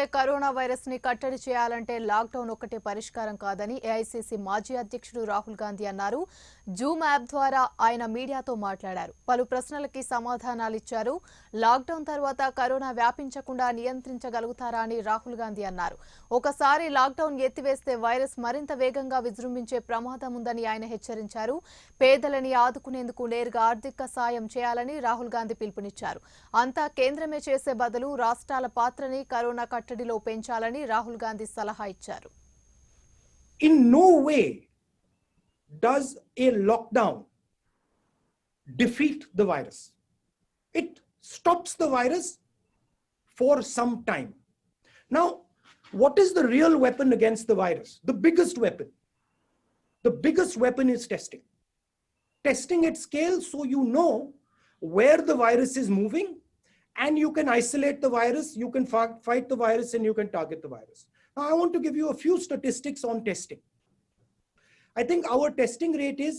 Corona virus ని కట్టడి చేయాలంటే లాక్డౌన్ ఒక్కటే పరిష్కారం కాదని ఏఐసీసీ మాజీ అధ్యక్షుడు రాహుల్ గాంధీ అన్నారు. జూమ్ యాప్ ద్వారా ఆయన మీడియాతో మాట్లాడారు. పలు ప్రశ్నలకి సమాధానాలిచ్చారు. లాక్డౌన్ తర్వాత కరోనా వ్యాపించకుండా నియంత్రించగలుగుతారా అని రాహుల్ గాంధీ అన్నారు. ఒకసారి లాక్డౌన్ ఎత్తివేస్తే వైరస్ మరింత వేగంగా విజృంభించే ప్రమాదం ఉందని ఆయన హెచ్చరించారు. పేదలని ఆదుకునేందుకు నేరుగా ఆర్థిక సాయం చేయాలని రాహుల్ గాంధీ పిలుపునిచ్చారు. అంతా కేంద్రమే చేసే బదులు రాష్ట్రాల పాత్రని కరోనా కట్టడిలో పెంచాలని రాహుల్ గాంధీ సలహా ఇచ్చారు. In no way does a lockdown defeat the virus. It stops the virus for some time. Now, what is the real weapon against the virus? The biggest weapon. The biggest weapon is testing. Testing at scale so you know where the virus is moving, and you can isolate the virus, you can fight the virus, and you can target the virus. Now, I want to give you a few statistics on testing. I think our testing rate is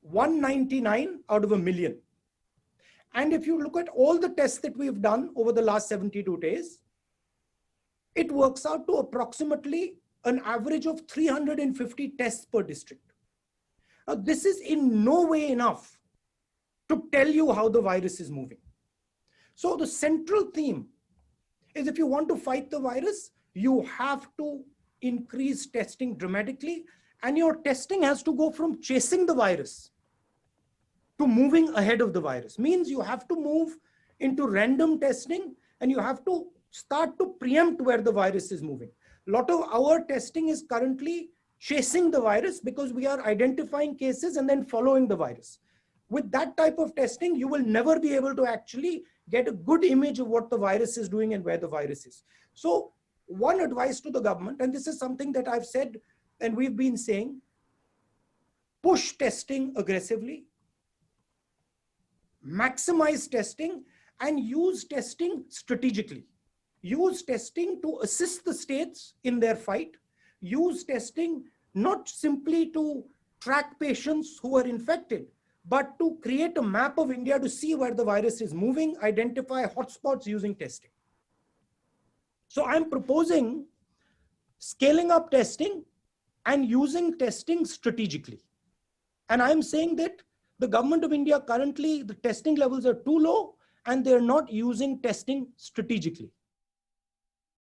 199 out of a million. And if you look at all the tests that we've done over the last 72 days, it works out to approximately an average of 350 tests per district. Now, this is in no way enough to tell you how the virus is moving. So the central theme is, if you want to fight the virus, you have to increase testing dramatically, and your testing has to go from chasing the virus to moving ahead of the virus. Means you have to move into random testing, and you have to start to preempt where the virus is moving. A lot of our testing is currently chasing the virus because we are identifying cases and then following the virus. With that type of testing, you will never be able to actually get a good image of what the virus is doing and where the virus is. So one advice to the government, and this is something that I've said and we've been saying, push testing aggressively, maximize testing, and use testing strategically. Use testing to assist the states in their fight. Use testing not simply to track patients who are infected, but to create a map of India to see where the virus is moving, identify hotspots using testing. So I'm proposing scaling up testing and using testing strategically. And I'm saying that the government of India currently, the testing levels are too low and they're not using testing strategically.